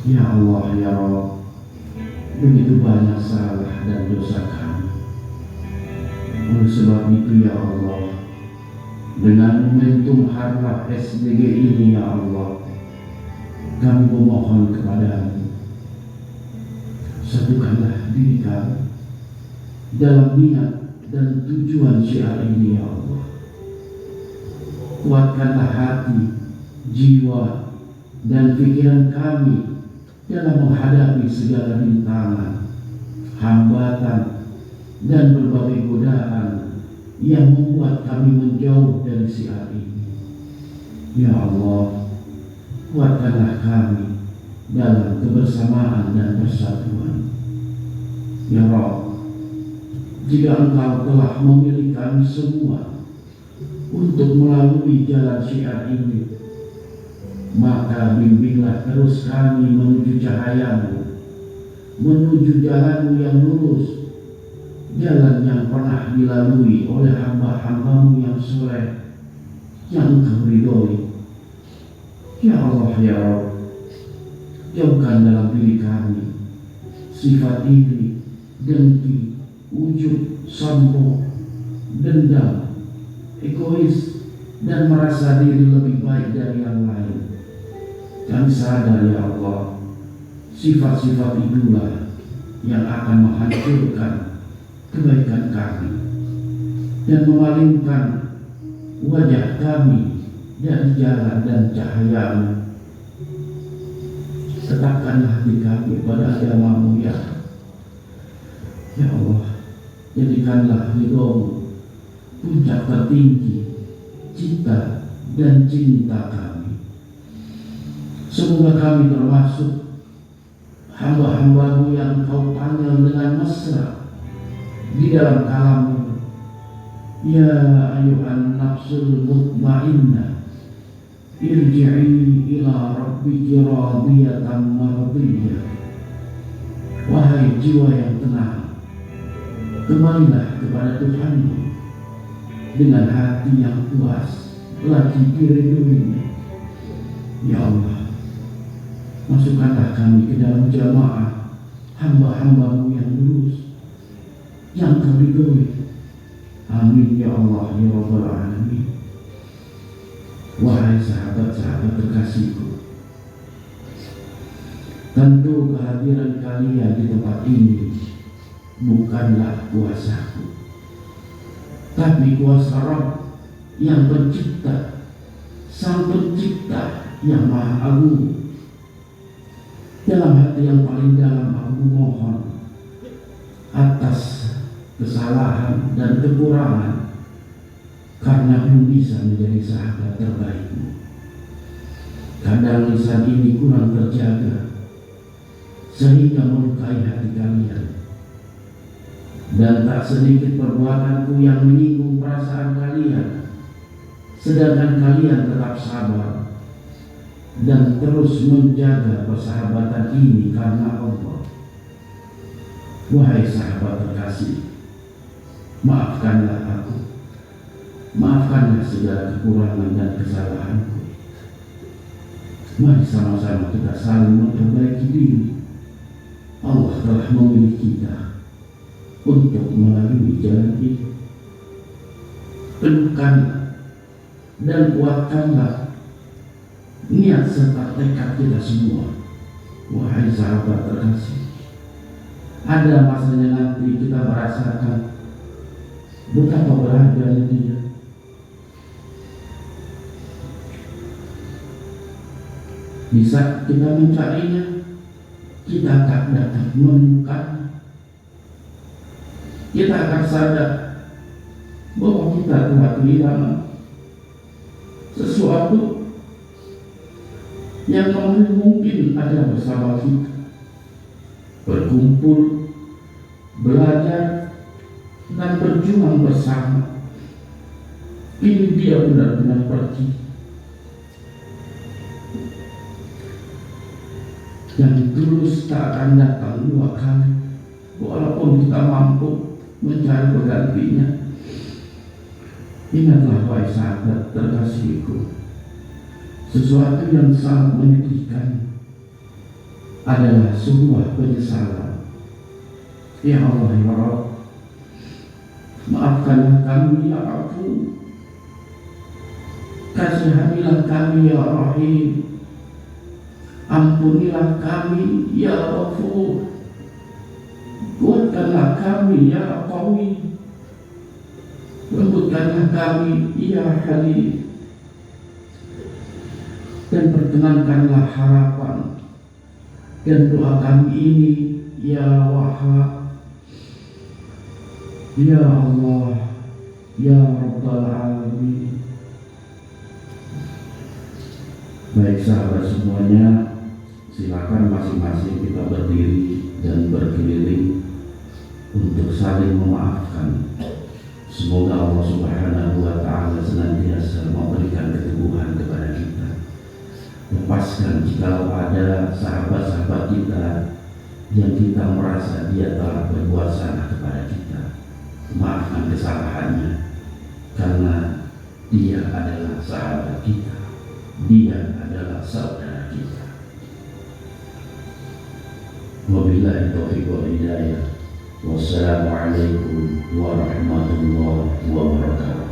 Ya Allah, ya Rabb, begitu banyak salah dan dosa kami. Oleh sebab itu ya Allah, dengan momentum Harlah SDG ini ya Allah, kami memohon kepada-Mu, satukanlah diri kami dalam niat dan tujuan syiar ini ya Allah. Kuatkanlah hati, jiwa, dan pikiran kami dalam menghadapi segala rintangan, hambatan, dan berbagai godaan yang membuat kami menjauh dari syiar ini. Ya Allah, kuatkanlah kami dalam kebersamaan dan persatuan. Ya Rabb, jika Engkau telah memilih kami semua untuk melalui jalan syiar ini, maka bimbinglah terus kami menuju cahaya-Mu, menuju jalan-Mu yang lurus, jalan yang pernah dilalui oleh hamba-hamba-Mu yang soleh, yang Engkau ridhoi. Ya Allah, ya Rabb, jauhkan dalam diri kami sifat iri, dengki, ujub, sombong, dendam, egois, dan merasa diri lebih baik dari yang lain. Kami sadar ya Allah, sifat-sifat itulah yang akan menghancurkan kebaikan kami dan memalingkan wajah kami dari jalan dan cahaya-Mu. Tetapkanlah hati kami pada agama-Mu ya Allah. Jadikanlah ridho-Mu puncak tertinggi cita dan cinta kami. Semoga kami termasuk hamba-hamba-Mu yang Kau panggil dengan mesra di dalam kalam-Mu. Ya ayuhan nafsul mutmainnah, irji'i ila rabbiki radiyatan mardiyah. Wahai jiwa yang tenang, kembalilah kepada Tuhan-Mu dengan hati yang puas lagi diridhoinya. Ya Allah, masukkanlah kami ke dalam jamaah hamba-hamba-Mu yang lurus, yang Kau ridhoi. Amin ya Allah ya Rabbal Alamin. Wahai sahabat-sahabat terkasihku, tentu kehadiran kalian di tempat ini bukanlah kuasaku, tapi kuasa Rabb yang pencipta, Sang Pencipta yang Maha Agung. Dalam hati yang paling dalam aku memohon atas kesalahan dan kekurangan, karena belum bisa menjadi sahabat terbaik-Mu. Kadang lisan ini kurang terjaga sehingga melukai hati kalian, dan tak sedikit perbuatanku yang menyinggung perasaan kalian, sedangkan kalian tetap sabar dan terus menjaga persahabatan ini karena Allah. Wahai sahabat terkasih, maafkanlah aku, maafkanlah segala kekurangan dan kesalahanku. Mari sama-sama kita saling memperbaiki diri. Allah telah memilih kita untuk melalui jalan ini. Teguhkanlah dan kuatkanlah niat serta tekad kita semua. Wahai sahabat terkasih, ada masanya nanti kita merasakan betapa berharganya dia. Di saat kita mencarinya, kita akan dapat menemukannya. Kita akan sadar bahwa kita telah kehilangan sesuatu yang kemarin mungkin ada bersama kita, berkumpul, belajar, dan berjuang bersama. Kini dia benar-benar pergi. Yang tulus tak akan datang dua kali, walaupun kita mampu mencari penggantinya. Ingatlah wahai sahabat terkasihku, sesuatu yang sangat menyedihkan adalah sebuah penyesalan. Ya Allah ya Rabb, maafkanlah kami ya Afu, kasihanilah kami ya Rahim, ampunilah kami ya Ghafur, kuatkanlah kami ya Qawi, lembutkanlah kami ya Halim, dan perkenankanlah harapan dan doa kami ini ya Wahhab, ya Allah, ya Rabbal Alamin. Baik sahabat semuanya, silakan masing-masing kita berdiri dan berkeliling untuk saling memaafkan. Semoga Allah Subhanahu wa Ta'ala senantiasa memberikan keteguhan kepada kita. Lepaskan jika ada sahabat-sahabat kita yang kita merasa dia telah berbuat salah kepada kita, maafkan kesalahannya, karena dia adalah sahabat kita, dia adalah saudara kita. Wabillahi taufiq wal hidayah. Wassalamualaikum warahmatullahi wabarakatuh.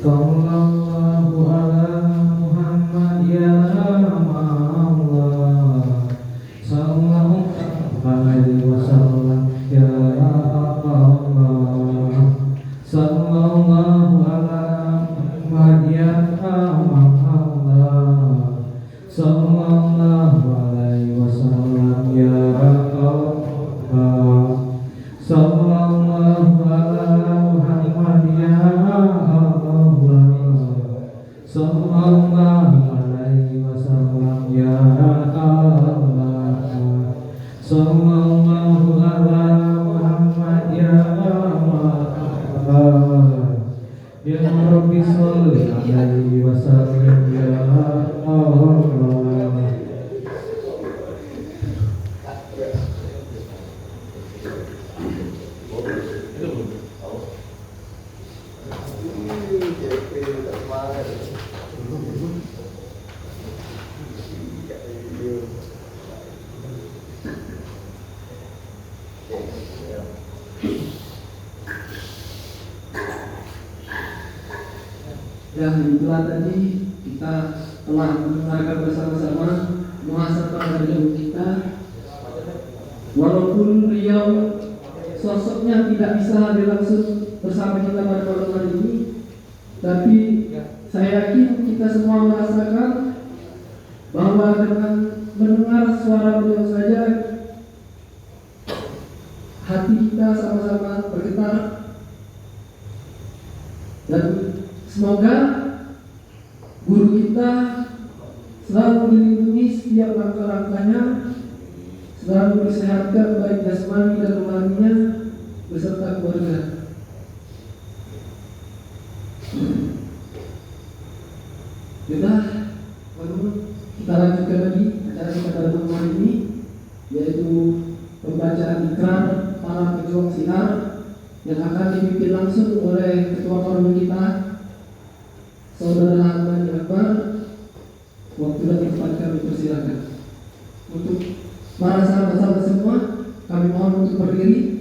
Sallallahu ala Muhammad ya Allah, sallallahu alaihi wasallam ya Allah, sallallahu ala Muhammad ya Allah, sallallahu alaihi wasallam ya Allah, sallallahu ala Muhammad ya sallallahu alaihi wasallam ya Allah, sallallahu ala Muhammad ya Allah, ya Rabbi sholli alaihi wasallam ya Allah. Yang itulah tadi kita telah mendengarkan bersama-sama muhasabah dari kita. Walaupun beliau sosoknya tidak bisa hadir langsung bersama kita pada malam hari ini, tapi saya yakin kita semua merasakan bahwa dengan mendengar suara beliau saja hati kita sama-sama bergetar. Dan semoga guru kita selalu dilindungi setiap langkah-langkahnya, selalu disehatkan baik jasmani dan rohaninya beserta keluarga. Sudah, kita lanjutkan lagi acara kita pada malam hari ini, yaitu pembacaan ikrar para pejuang siar yang akan dipimpin langsung oleh Ketua Forum kita, Saudara Hamdan Akbar. Waktu dan tempat kami persilakan. Untuk para sahabat-sahabat semua, kami mohon untuk berdiri.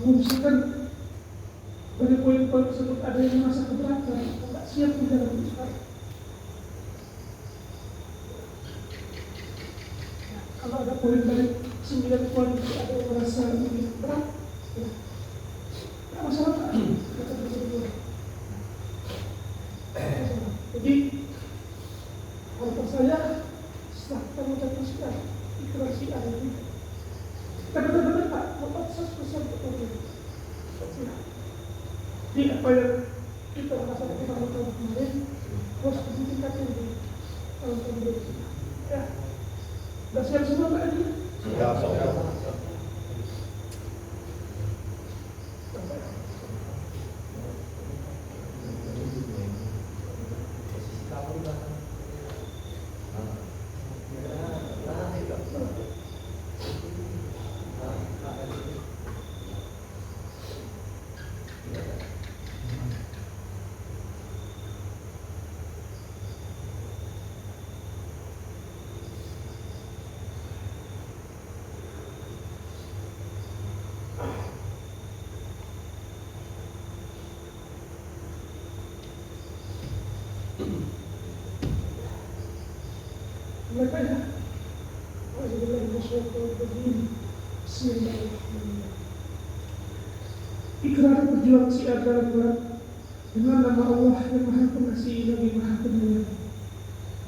Misalkan dari poin-poin tersebut ada yang merasa keberatan, tidak siap menjalani Ustaz. Nah, kalau ada poin dari 9 poin itu ada yang merasa lebih berat, ya, tidak masalah. Kita berdua. Jadi harapan saya setelah kita mengucapkan sudah ikrar siar ini, kita benar-benar tak dapat 100% betul. Jadi apa yang kita rasakan di tahun-tahun kemarin harus ditingkatkan di tahun-tahun berikutnya. Ya, sudah siap semua Pak Edi? Siap. Mereka ya, Bismillahirrahmanirrahim. Ikrar berjuang siar dalam bulan dengan nama Allah yang Maha Pengasih lagi Maha Penyayang.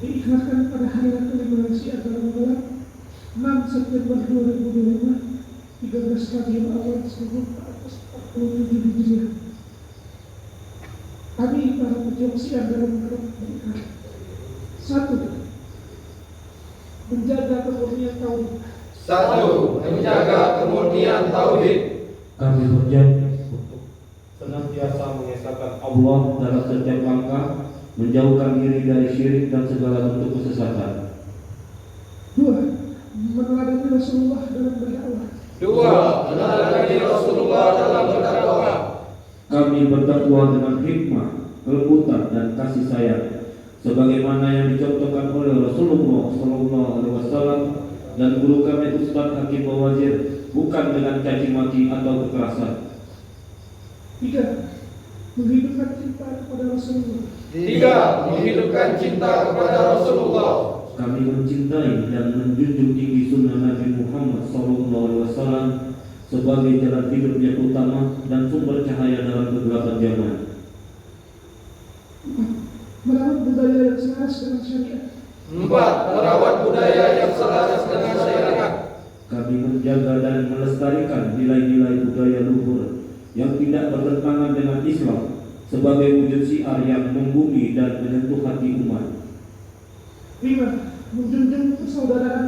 Diikrarkan pada hari ke-5 siar dalam bulan 6 September 2025, 13 Rabiul Awal 1447 Hijriah. Kami para pejuang siar dalam bulan berikrar. 1. Menjaga kemurnian tauhid. 1. Menjaga kemurnian tauhid. Kami berjanji senantiasa mengesahkan Allah dalam setiap langkah, menjauhkan diri dari syirik dan segala bentuk kesesatan. 2. Meneladani Rasulullah dalam berdakwah. 2. Meneladani Rasulullah dalam berdakwah. Kami berdakwah dengan hikmah, kelembutan dan kasih sayang, sebagaimana yang dicontohkan oleh Rasulullah SAW dan guru kami Ustaz Hakim Bawazir, bukan dengan caci maki atau kekerasan. 3. Menghidupkan cinta kepada Rasulullah. 3. Menghidupkan cinta kepada Rasulullah. Kami mencintai dan menjunjung tinggi sunnah Nabi Muhammad SAW sebagai jalan hidup yang utama dan sumber cahaya dalam kegelapan zaman. 4. Merawat budaya yang selaras dengan syariat. 4. Merawat budaya yang selaras dengan syariat. Kami menjaga dan melestarikan nilai-nilai budaya luhur yang tidak bertentangan dengan Islam sebagai wujud syiar yang membumi dan menyentuh hati umat. 5. Menjunjung persaudaraan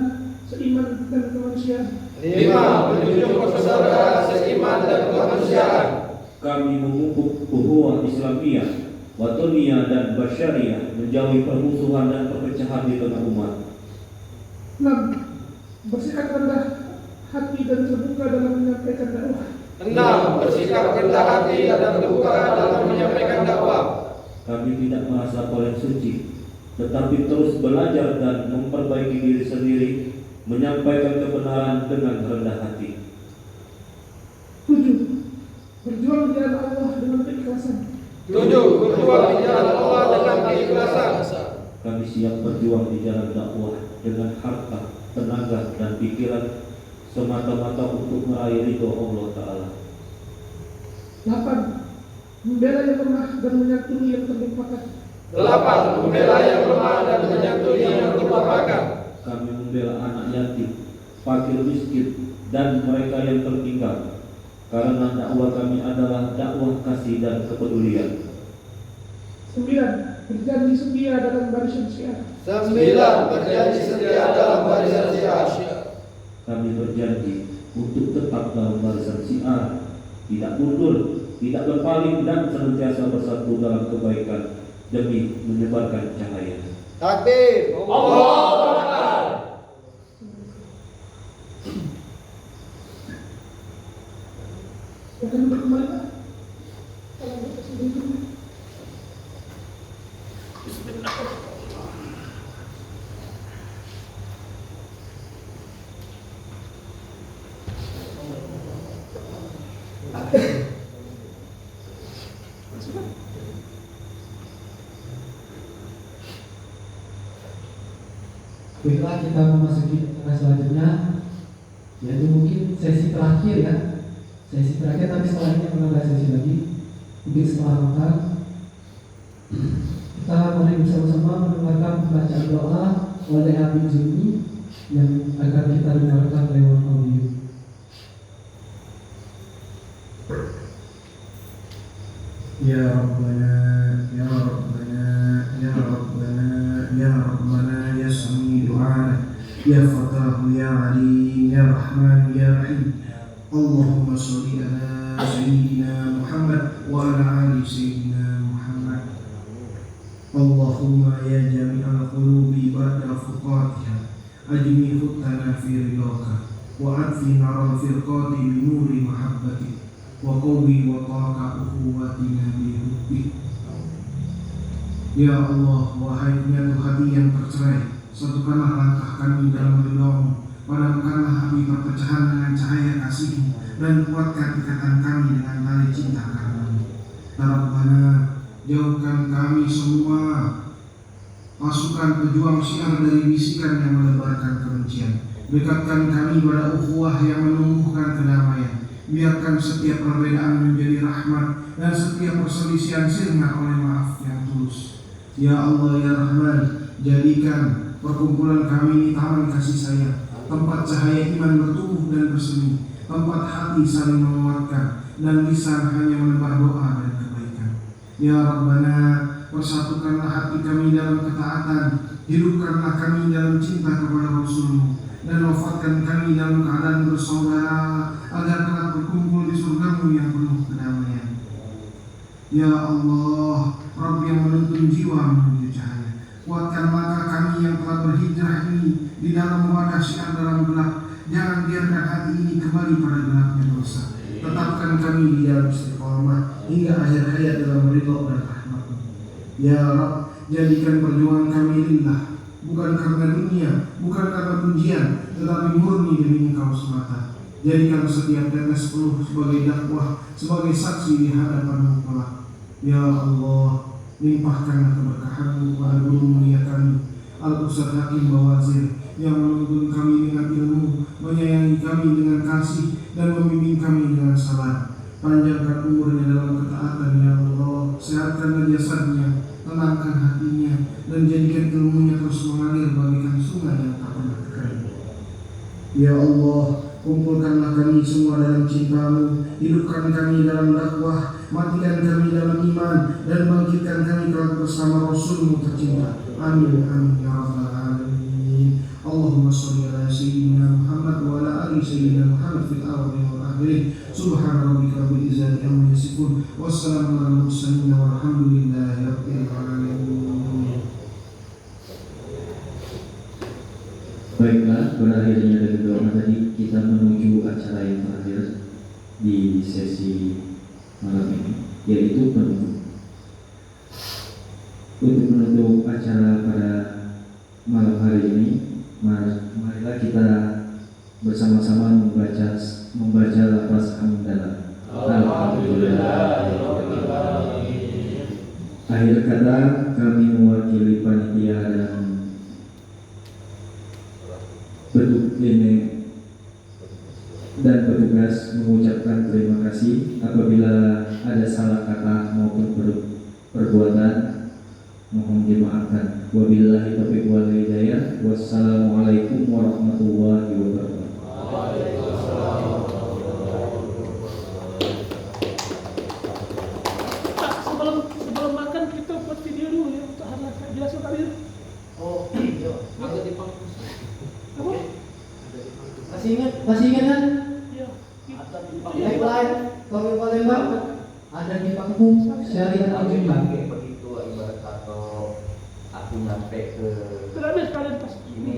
seiman dan kemanusiaan. 5. Menjunjung persaudaraan seiman dan kemanusiaan. Kami memupuk ukhuwah Islamiyah, Watoniyah dan Basyariah, menjauhi permusuhan dan perpecahan di tengah umat. 6. Bersikap rendah hati dan terbuka dalam menyampaikan dakwah. 6. Bersikap rendah hati dan terbuka dalam menyampaikan dakwah. Kami tidak merasa paling suci, tetapi terus belajar dan memperbaiki diri sendiri menyampaikan kebenaran dengan rendah hati. 7. Berjuang di jalan Allah dengan keikhlasan. 7. Berjuang di jalan Allah dengan keikhlasan. Kami siap berjuang di jalan dakwah dengan harta, tenaga, dan pikiran semata-mata untuk meraih ridho Allah Ta'ala. 8. Membela yang lemah dan menyantuni yang terlupakan. 8. Membela yang lemah dan menyantuni yang terlupakan. Kami membela anak yatim, fakir miskin, dan mereka yang tertinggal, karena dakwah kami adalah dakwah kasih dan kepedulian. 9. Berjanji setia dalam barisan Syiah. 9. Berjanji setia dalam barisan Syiah. Kami berjanji untuk tetap dalam barisan Syiah, tidak mundur, tidak berpaling, dan senantiasa bersatu dalam kebaikan demi menyebarkan cahaya. Takbir. Allahu Akbar. Akan berkembali Pak. Kalau kita sendiri. Baiklah, kita memasuki acara selanjutnya, yaitu mungkin sesi terakhir ya. Sesi terakhir, tapi setelah ini akan ada sesi lagi. Mungkin setelah makan kita mari bersama-sama mendengarkan pembacaan doa oleh Habib Zumi yang akan kita dengarkan lewat audio. Ya Rabbana, Ya Rabbana, Ya Rabbana, Ya Rabbana, Ya Sami du'ana, Ya Fatahu, Ya Alim, Ya Rahman, Ya Rahim. Allahumma salli ala Sayyidina Muhammad wa ala ali Sayyidina Muhammad. Allahumma ya jami'al qulubi ba'da fuqatiha, ajmi huttana fi ridhaka, wa adfi naral firqati bi nuri mahabbatik, wa qawwi wa taqa ukhuwatina bi hubbik. Ya Allah, wahai penyatu hati yang tercerai, satukanlah langkah kami dalam ridhamu, padamkanlah api perpecahan dengan cahaya kasih-Mu, dan kuatkan ikatan kami dengan tali cinta karena-Mu. Ya Rabbana, jauhkan kami semua pasukan pejuang Syiah dari bisikan yang menebarkan kebencian. Dekatkan kami pada ukhuwah yang menumbuhkan kedamaian. Biarkan setiap perbedaan menjadi rahmat, dan setiap perselisihan sirna oleh maaf yang tulus. Ya Allah, Ya Rahman, jadikan perkumpulan kami ini taman kasih sayang, tempat cahaya iman bertumbuh dan bersemi, tempat hati saling menguatkan, dan lisan hanya menebar doa dan kebaikan. Ya Rabbana, persatukanlah hati kami dalam ketaatan, hidupkanlah kami dalam cinta kepada Rasul-Mu, dan wafatkan kami dalam keadaan bersaudara, agar kelak berkumpul di surga-Mu yang penuh kedamaian. Ya Allah, Rabb yang menuntun jiwa menuju cahaya, kuatkan langkah kami yang telah berhijrah ini di dalam wadah Syiah dalam gelap. Jangan biarkan hati ini kembali pada gelapnya dosa. Tetapkan kami di dalam istiqamah hingga akhir hayat dalam ridho dan rahmat-Mu. Ya Rabb, jadikan perjuangan kami lillah, bukan karena dunia, bukan karena pujian, tetapi murni demi Engkau semata. Jadikan setiap tetes peluh sebagai dakwah, sebagai saksi di hadapan-Mu kelak. Ya Allah, limpahkanlah keberkahan-Mu kepada guru mulia kami, Al-Ustaz Hakim Bawazir, yang menuntun kami dengan ilmu, menyayangi kami dengan kasih, dan membimbing kami dengan sabar. Panjangkan umurnya dalam ketaatan, Ya Allah. Sehatkanlah jasadnya, tenangkan hatinya, dan jadikan ilmunya terus mengalir bagaikan sungai yang tak pernah kering. Ya Allah, kumpulkanlah kami semua dalam cinta-Mu, hidupkan kami dalam dakwah, matikan kami dalam iman, dan bangkitkan kami kelak bersama Rasul-Mu tercinta. Amin, amin, Ya Rabbal Alamin. Allahumma salli ala Sayyidina Muhammad wa ala ali Sayyidina Muhammad fil awwalin wal akhirin. Subhana rabbika rabbil izzati amma yasifun, wassalamu alal mursalin walhamdulillahi rabbil alamin. Baiklah, berakhirnya dari doa tadi, kita menuju acara yang terakhir di sesi malam ini, yaitu penutup. Untuk menutup acara pada malam hari ini, marilah kita bersama-sama membaca lafaz hamdalah. Alhamdulillah. Akhir kata, kami mewakili panitia dan dan petugas mengucapkan terima kasih. Apabila ada salah kata maupun perbuatan, mohon dimaafkan. Wabillahi taufiq wal hidayah. Wassalamualaikum warahmatullahi wabarakatuh. Pak, sebelum makan kita buat video dulu ya untuk anak jelas Pak Bir. Oh, iya. Apa? Masih ingat kan? Iya. Live Kopi Palembang ada di panggung Syariah Tapi Al-Juni. pakai begitu ibarat kata aku nyampe ke Terus kalian pas ini